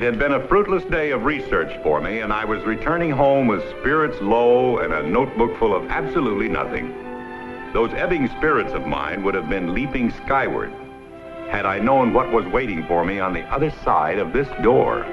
had been a fruitless day of research for me, and I was returning home with spirits low and a notebook full of absolutely nothing. Those ebbing spirits of mine would have been leaping skyward had I known what was waiting for me on the other side of this door.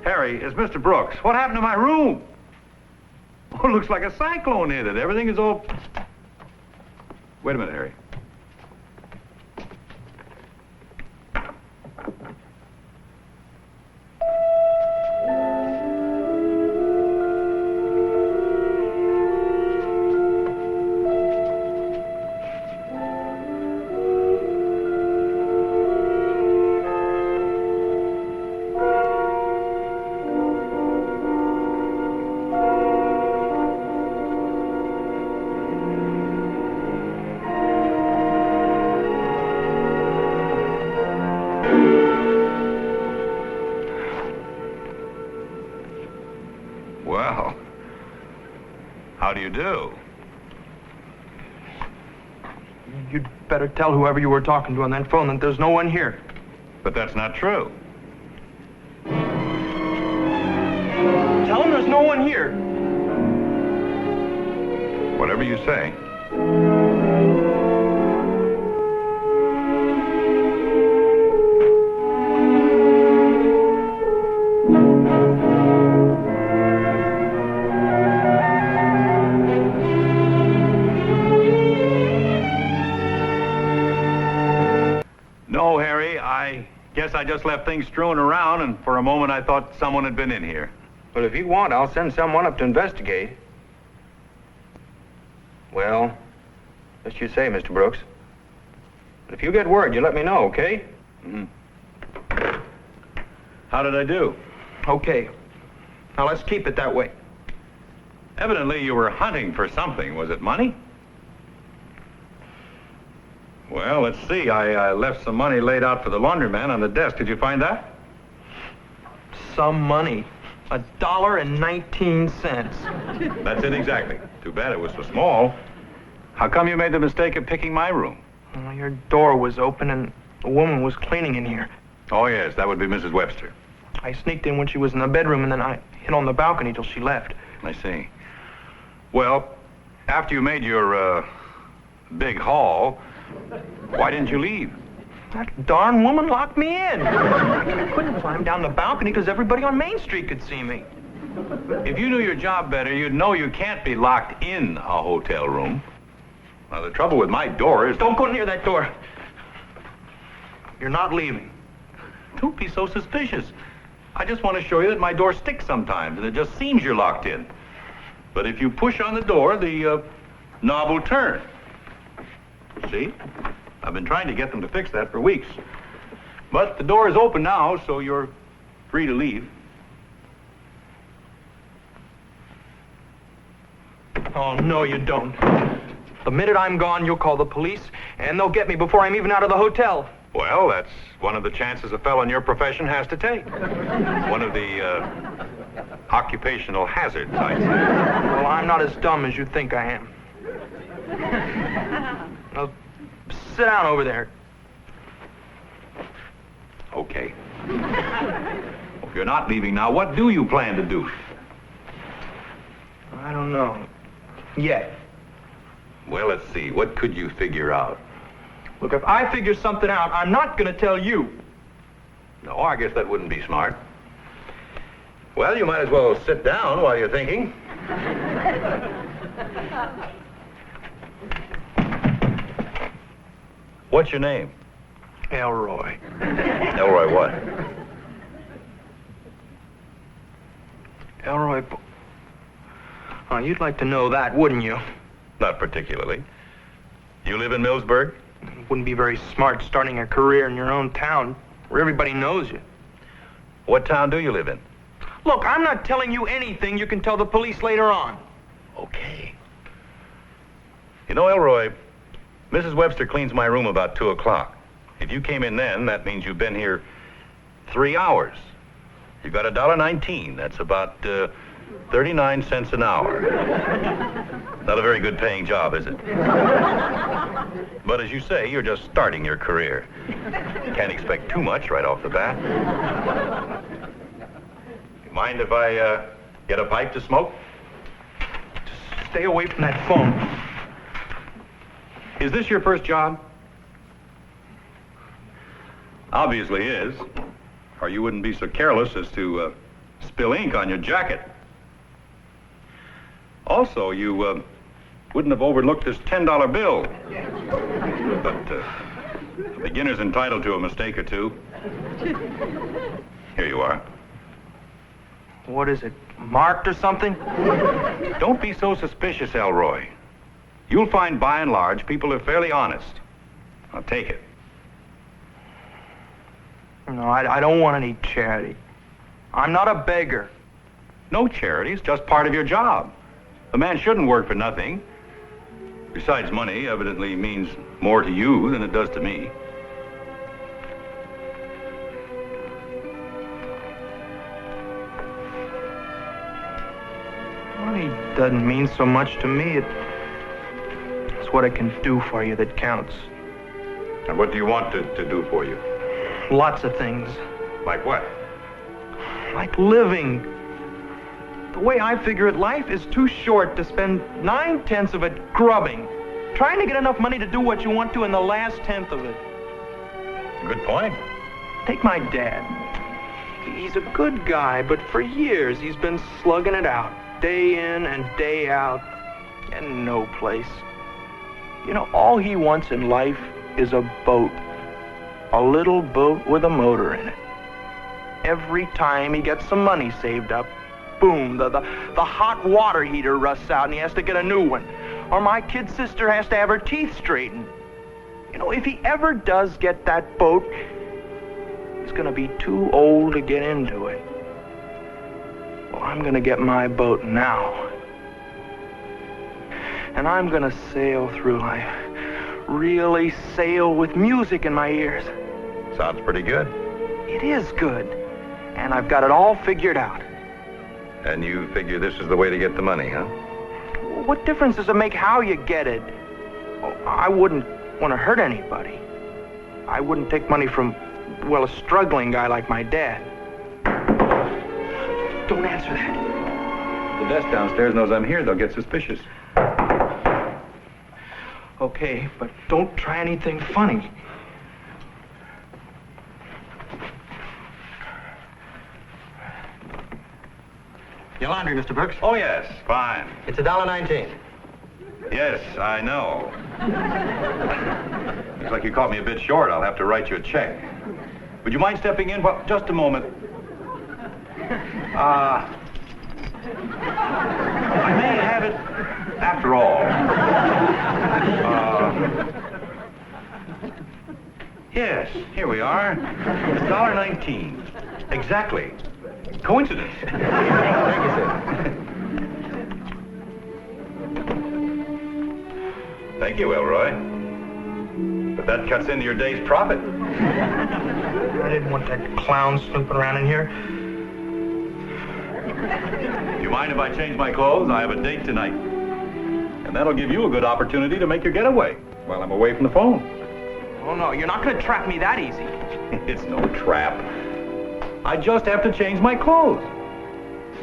Harry, it's Mr. Brooks. What happened to my room? Oh, it looks like a cyclone hit it. Everything is all... Wait a minute, Harry. Well, how do you do? You'd better tell whoever you were talking to on that phone that there's no one here. But that's not true. Tell him there's no one here. Whatever you say. No, Harry, I guess I just left things strewn around, and for a moment I thought someone had been in here. But if you want, I'll send someone up to investigate. Well, as you say, Mr. Brooks. But if you get word, you let me know, okay? Mm-hmm. How did I do? Okay. Now let's keep it that way. Evidently you were hunting for something. Was it money? Well, let's see. I left some money laid out for the laundryman on the desk. Did you find that? Some money. $1.19. That's it exactly. Too bad it was so small. How come you made the mistake of picking my room? Well, your door was open and a woman was cleaning in here. Oh, yes, that would be Mrs. Webster. I sneaked in when she was in the bedroom and then I hid on the balcony till she left. I see. Well, after you made your, big haul, why didn't you leave? That darn woman locked me in. I couldn't climb down the balcony because everybody on Main Street could see me. If you knew your job better, you'd know you can't be locked in a hotel room. Now, the trouble with my door is... Don't go near that door. You're not leaving. Don't be so suspicious. I just want to show you that my door sticks sometimes, and it just seems you're locked in. But if you push on the door, the knob will turn. See? I've been trying to get them to fix that for weeks. But the door is open now, so you're free to leave. Oh, no, you don't. The minute I'm gone, you'll call the police, and they'll get me before I'm even out of the hotel. Well, that's one of the chances a fellow in your profession has to take. One of the, occupational hazards, I'd say. Well, I'm not as dumb as you think I am. Now, sit down over there. Okay. If you're not leaving now, what do you plan to do? I don't know. Yet. Well, let's see. What could you figure out? Look, if I figure something out, I'm not going to tell you. No, I guess that wouldn't be smart. Well, you might as well sit down while you're thinking. What's your name? Elroy. Elroy what? Elroy... Oh, you'd like to know that, wouldn't you? Not particularly. You live in Millsburg? Wouldn't be very smart starting a career in your own town where everybody knows you. What town do you live in? Look, I'm not telling you anything you can tell the police later on. Okay. You know, Elroy, Mrs. Webster cleans my room about 2 o'clock. If you came in then, that means you've been here 3 hours. You got $1.19. That's about 39 cents an hour. Not a very good paying job, is it? But as you say, you're just starting your career. You can't expect too much right off the bat. Mind if I get a pipe to smoke? Just stay away from that phone. Is this your first job? Obviously is. Or you wouldn't be so careless as to spill ink on your jacket. Also, you wouldn't have overlooked this $10 bill. But a beginner's entitled to a mistake or two. Here you are. What is it, marked or something? Don't be so suspicious, Elroy. You'll find by and large people are fairly honest. I'll take it. No, I don't want any charity. I'm not a beggar. No charity, it's just part of your job. A man shouldn't work for nothing. Besides, money evidently means more to you than it does to me. Money doesn't mean so much to me. It's what it can do for you that counts. And what do you want to do for you? Lots of things. Like what? Like living. The way I figure it, life is too short to spend 9/10 of it grubbing, trying to get enough money to do what you want to in the last tenth of it. Good point. Take my dad. He's a good guy, but for years he's been slugging it out, day in and day out, and no place. You know, all he wants in life is a boat. A little boat with a motor in it. Every time he gets some money saved up, boom, the hot water heater rusts out and he has to get a new one. Or my kid sister has to have her teeth straightened. You know, if he ever does get that boat, he's gonna be too old to get into it. Well, I'm gonna get my boat now. And I'm gonna sail through life. Really sail with music in my ears. Sounds pretty good. It is good. And I've got it all figured out. And you figure this is the way to get the money, huh? What difference does it make how you get it? Oh, I wouldn't want to hurt anybody. I wouldn't take money from, well, a struggling guy like my dad. Don't answer that. The desk downstairs knows I'm here. They'll get suspicious. Okay, but don't try anything funny. Your laundry, Mr. Brooks. Oh, yes. Fine. It's $1.19. Yes, I know. Looks like you caught me a bit short. I'll have to write you a check. Would you mind stepping in? Well, just a moment. I may have it after all. Yes, here we are. $1.19. Exactly. Coincidence. Thank you, sir. Thank you, Elroy. But that cuts into your day's profit. I didn't want that clown snooping around in here. Do you mind if I change my clothes? I have a date tonight. And that'll give you a good opportunity to make your getaway while I'm away from the phone. Oh, no, you're not going to trap me that easy. It's no trap. I just have to change my clothes.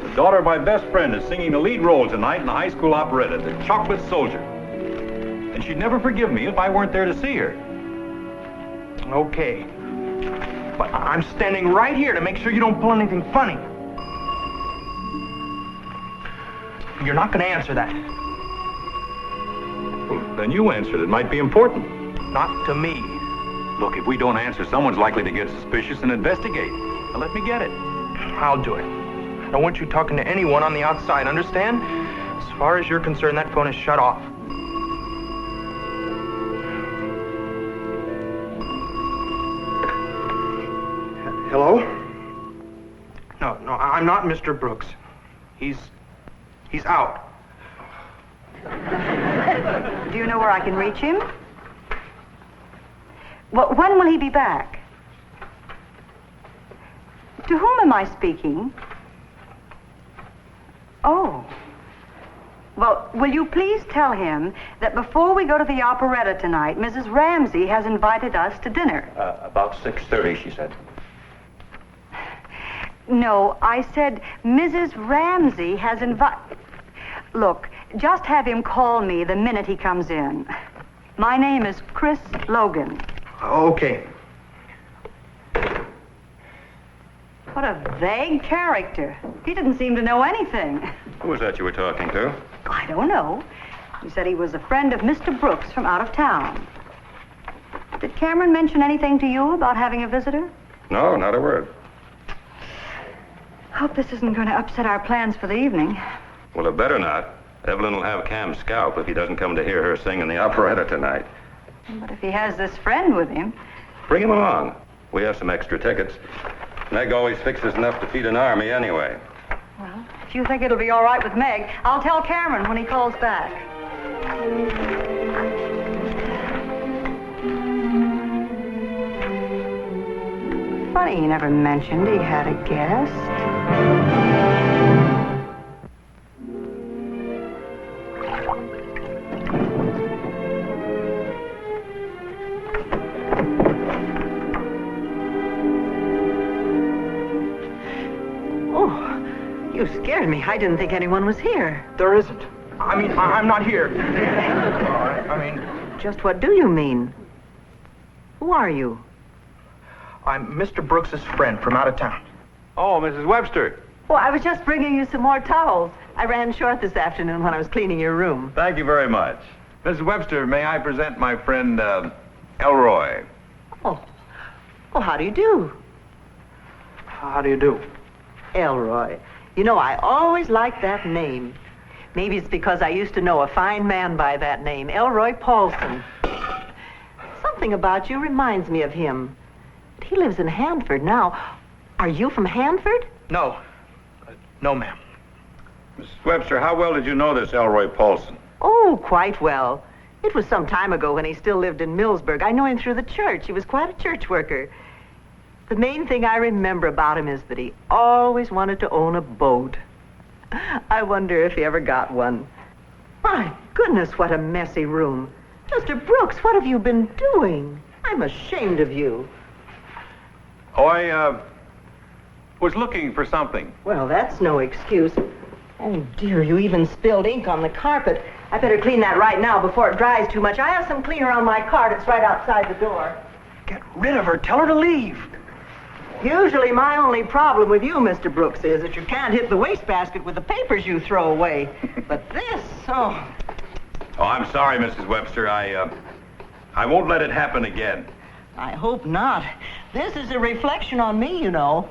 The daughter of my best friend is singing the lead role tonight in the high school operetta, The Chocolate Soldier. And she'd never forgive me if I weren't there to see her. Okay. But I'm standing right here to make sure you don't pull anything funny. You're not going to answer that. Well, then you answered. It might be important. Not to me. Look, if we don't answer, someone's likely to get suspicious and investigate. Now let me get it. I'll do it. I don't want you talking to anyone on the outside, understand? As far as you're concerned, that phone is shut off. Hello? No, I'm not Mr. Brooks. He's out. Do you know where I can reach him? Well, when will he be back? To whom am I speaking? Oh. Well, will you please tell him that before we go to the operetta tonight, Mrs. Ramsey has invited us to dinner. About 6:30, she said. No, I said Mrs. Ramsey has invited... Look, just have him call me the minute he comes in. My name is Chris Logan. Okay. What a vague character. He didn't seem to know anything. Who was that you were talking to? I don't know. He said he was a friend of Mr. Brooks from out of town. Did Cameron mention anything to you about having a visitor? No, not a word. Hope this isn't going to upset our plans for the evening. Well, it better not. Evelyn will have Cam scalp if he doesn't come to hear her sing in the operetta tonight. But if he has this friend with him... Bring him along. We have some extra tickets. Meg always fixes enough to feed an army anyway. Well, if you think it'll be all right with Meg, I'll tell Cameron when he calls back. Funny he never mentioned he had a guest. You scared me. I didn't think anyone was here. There isn't. I'm not here. Just what do you mean? Who are you? I'm Mr. Brooks's friend from out of town. Oh, Mrs. Webster. Well, I was just bringing you some more towels. I ran short this afternoon when I was cleaning your room. Thank you very much. Mrs. Webster, may I present my friend, Elroy? Oh, how do you do? How do you do? Elroy. You know, I always liked that name. Maybe it's because I used to know a fine man by that name, Elroy Paulson. Something about you reminds me of him. He lives in Hanford now. Are you from Hanford? No. No, ma'am. Mrs. Webster, how well did you know this Elroy Paulson? Oh, quite well. It was some time ago when he still lived in Millsburg. I know him through the church. He was quite a church worker. The main thing I remember about him is that he always wanted to own a boat. I wonder if he ever got one. My goodness, what a messy room. Mr. Brooks, what have you been doing? I'm ashamed of you. Oh, I, was looking for something. Well, that's no excuse. Oh, dear, you even spilled ink on the carpet. I better clean that right now before it dries too much. I have some cleaner on my cart. It's right outside the door. Get rid of her. Tell her to leave. Usually my only problem with you, Mr. Brooks, is that you can't hit the wastebasket with the papers you throw away. But this, Oh, I'm sorry, Mrs. Webster. I won't let it happen again. I hope not. This is a reflection on me, you know.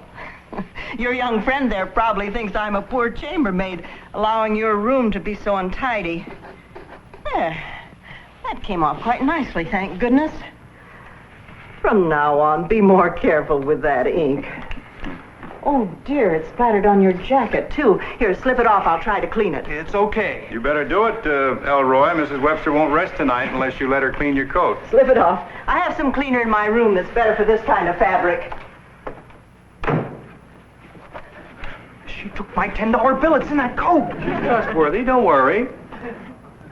Your young friend there probably thinks I'm a poor chambermaid, allowing your room to be so untidy. There. That came off quite nicely, thank goodness. From now on, be more careful with that ink. Oh, dear, it's splattered on your jacket, too. Here, slip it off. I'll try to clean it. It's okay. You better do it, Elroy. Mrs. Webster won't rest tonight unless you let her clean your coat. Slip it off. I have some cleaner in my room that's better for this kind of fabric. She took my $10 bill. It's in that coat. Trustworthy, don't worry.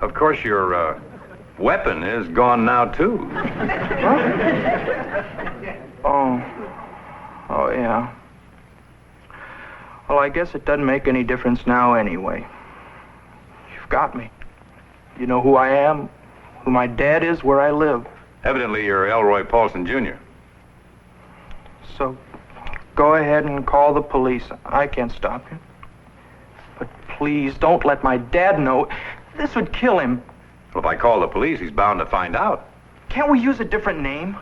Of course, your, weapon is gone now, too. Oh, yeah. Well, I guess it doesn't make any difference now anyway. You've got me. You know who I am, who my dad is, where I live. Evidently, you're Elroy Paulson, Jr. So, go ahead and call the police. I can't stop you. But please, don't let my dad know. This would kill him. Well, if I call the police, he's bound to find out. Can't we use a different name?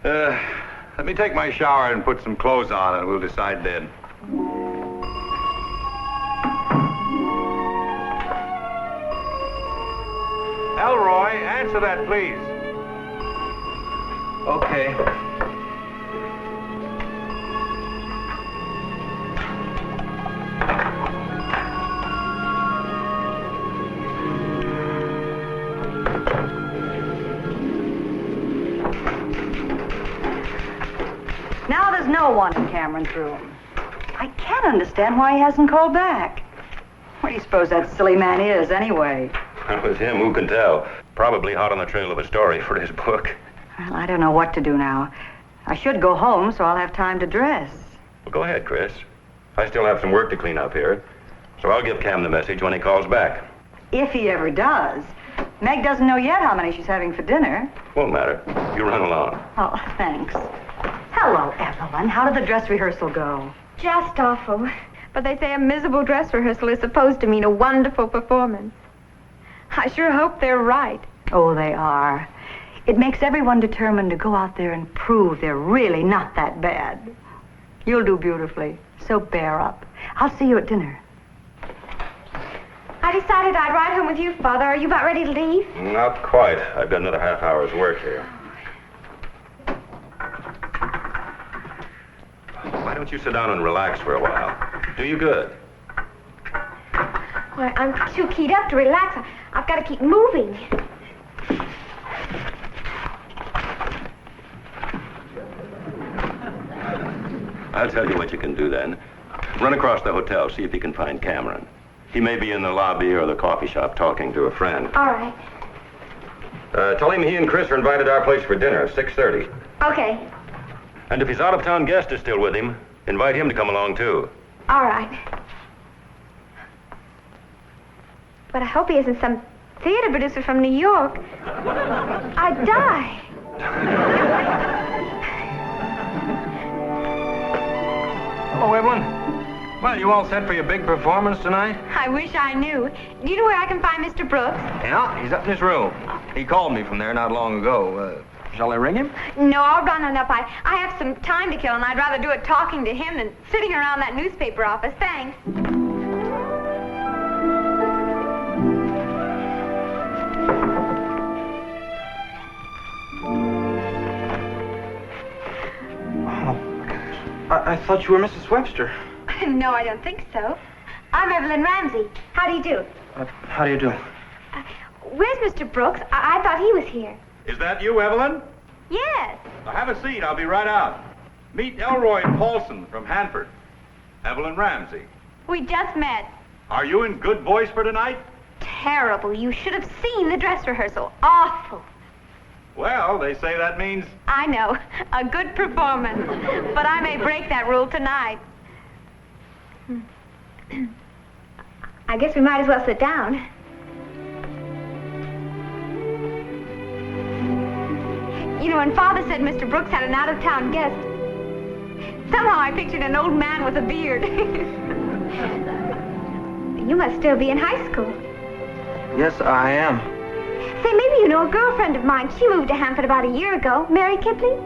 Let me take my shower and put some clothes on, and we'll decide then. Elroy, answer that, please. Okay. There's no one in Cameron's room. I can't understand why he hasn't called back. What do you suppose that silly man is, anyway? With him, who can tell? Probably hot on the trail of a story for his book. Well, I don't know what to do now. I should go home so I'll have time to dress. Well, go ahead, Chris. I still have some work to clean up here. So I'll give Cam the message when he calls back. If he ever does. Meg doesn't know yet how many she's having for dinner. Won't matter. You run along. Oh, thanks. Hello, Evelyn. How did the dress rehearsal go? Just awful. But they say a miserable dress rehearsal is supposed to mean a wonderful performance. I sure hope they're right. Oh, they are. It makes everyone determined to go out there and prove they're really not that bad. You'll do beautifully, so bear up. I'll see you at dinner. I decided I'd ride home with you, Father. Are you about ready to leave? Not quite. I've got another half hour's work here. Why don't you sit down and relax for a while? Do you good. Well, I'm too keyed up to relax. I've got to keep moving. I'll tell you what you can do then. Run across the hotel, see if you can find Cameron. He may be in the lobby or the coffee shop talking to a friend. All right. Tell him he and Chris are invited to our place for dinner, 6:30. Okay. And if his out-of-town guest is still with him, invite him to come along, too. All right. But I hope he isn't some theater producer from New York. I'd die. Hello, Evelyn. Well, you all set for your big performance tonight? I wish I knew. Do you know where I can find Mr. Brooks? Yeah, he's up in his room. He called me from there not long ago. Shall I ring him? No, I'll run on up. I have some time to kill, and I'd rather do it talking to him than sitting around that newspaper office. Thanks. I thought you were Mrs. Webster. No, I don't think so. I'm Evelyn Ramsey. How do you do? How do you do? Where's Mr. Brooks? I thought he was here. Is that you, Evelyn? Yes. Now have a seat. I'll be right out. Meet Elroy Paulson from Hanford. Evelyn Ramsey. We just met. Are you in good voice for tonight? Terrible. You should have seen the dress rehearsal. Awful. Well, they say that means... I know. A good performance. But I may break that rule tonight. I guess we might as well sit down. You know, when Father said Mr. Brooks had an out-of-town guest, somehow I pictured an old man with a beard. You must still be in high school. Yes, I am. Say, maybe you know a girlfriend of mine. She moved to Hanford about a year ago. Mary Kipley?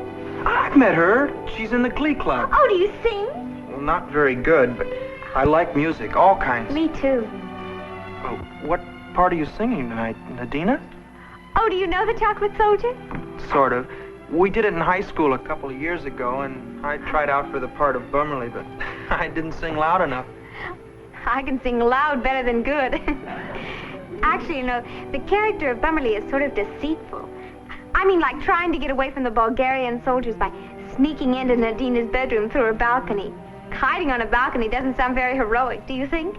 I've met her. She's in the Glee Club. Oh, do you sing? Well, not very good, but I like music, all kinds. Me too. Well, what part are you singing tonight, Nadina? Oh, do you know the Chocolate Soldier? Sort of. We did it in high school a couple of years ago, and I tried out for the part of Bummerly, but I didn't sing loud enough. I can sing loud better than good. Actually, you know, the character of Bummerly is sort of deceitful. I mean, like trying to get away from the Bulgarian soldiers by sneaking into Nadina's bedroom through her balcony. Hiding on a balcony doesn't sound very heroic, do you think?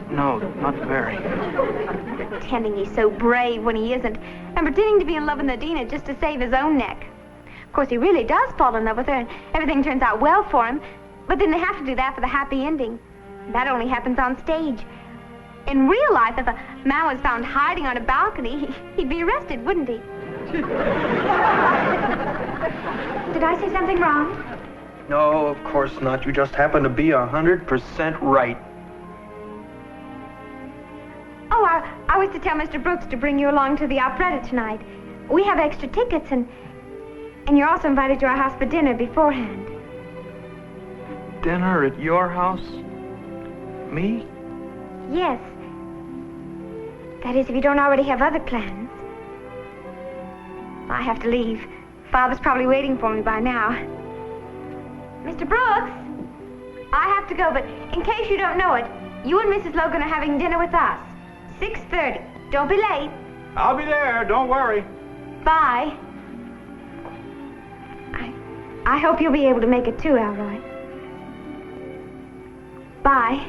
No, not very. Pretending he's so brave when he isn't, and pretending to be in love with Nadina just to save his own neck. Of course, he really does fall in love with her, and everything turns out well for him, but then they have to do that for the happy ending. That only happens on stage. In real life, if a man was found hiding on a balcony, he'd be arrested, wouldn't he? Did I say something wrong? No, of course not. You just happen to be 100% right. Oh, I was to tell Mr. Brooks to bring you along to the operetta tonight. We have extra tickets, and you're also invited to our house for dinner beforehand. Dinner at your house? Me? Yes. That is, if you don't already have other plans. I have to leave. Father's probably waiting for me by now. Mr. Brooks, I have to go, but in case you don't know it, you and Mrs. Logan are having dinner with us. 6:30. Don't be late. I'll be there. Don't worry. Bye. I hope you'll be able to make it too, Elroy. Bye.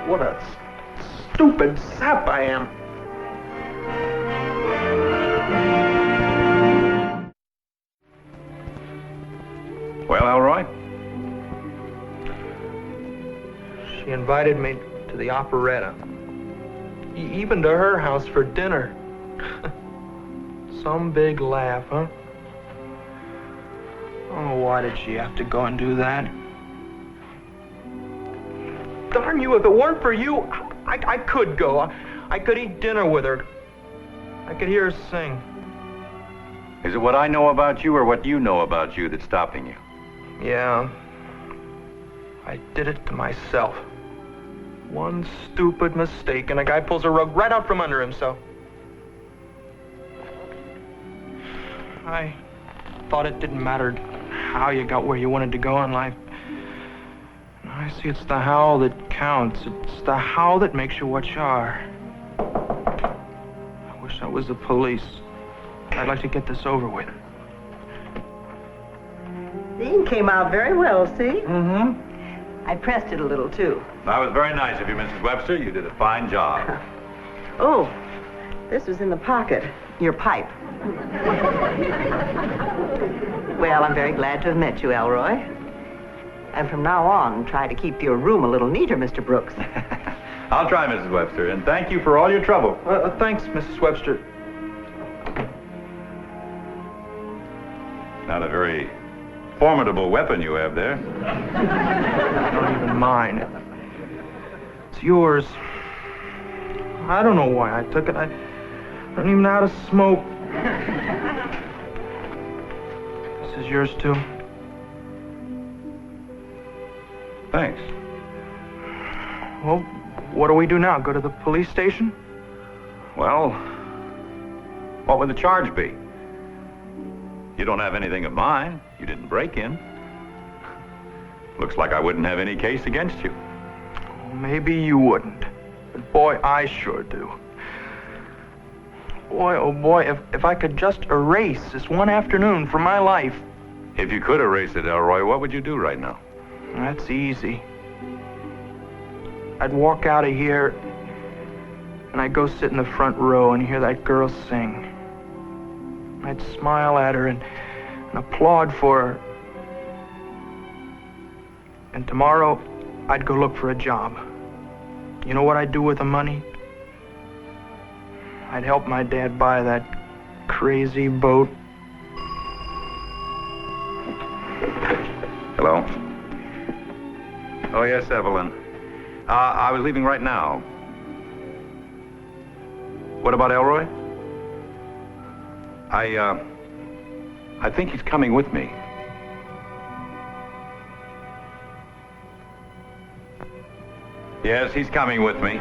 What a stupid sap I am. Well, Elroy? She invited me to the operetta. Even to her house for dinner. Some big laugh, huh? Oh, why did she have to go and do that? Darn you, if it weren't for you, I could go. I could eat dinner with her. I could hear her sing. Is it what I know about you or what you know about you that's stopping you? Yeah. I did it to myself. One stupid mistake, and a guy pulls a rug right out from under himself. I thought it didn't matter how you got where you wanted to go in life. I see it's the how that counts. It's the how that makes you what you are. I wish I was the police. I'd like to get this over with. The ink came out very well, see? Mm-hmm. I pressed it a little, too. That was very nice of you, Mrs. Webster. You did a fine job. Oh, this was in the pocket. Your pipe. Well, I'm very glad to have met you, Elroy. And from now on, try to keep your room a little neater, Mr. Brooks. I'll try, Mrs. Webster, and thank you for all your trouble. Thanks, Mrs. Webster. Not a very formidable weapon you have there. Not even mine. It's yours. I don't know why I took it. I don't even know how to smoke. This is yours, too. Thanks. Well, what do we do now? Go to the police station? Well, what would the charge be? You don't have anything of mine. You didn't break in. Looks like I wouldn't have any case against you. Maybe you wouldn't. But boy, I sure do. Boy, oh boy, if I could just erase this one afternoon from my life. If you could erase it, Elroy, what would you do right now? That's easy. I'd walk out of here and I'd go sit in the front row and hear that girl sing. I'd smile at her and applaud for her. And tomorrow, I'd go look for a job. You know what I'd do with the money? I'd help my dad buy that crazy boat. Hello? Oh, yes, Evelyn. I was leaving right now. What about Elroy? I think he's coming with me. Yes, he's coming with me.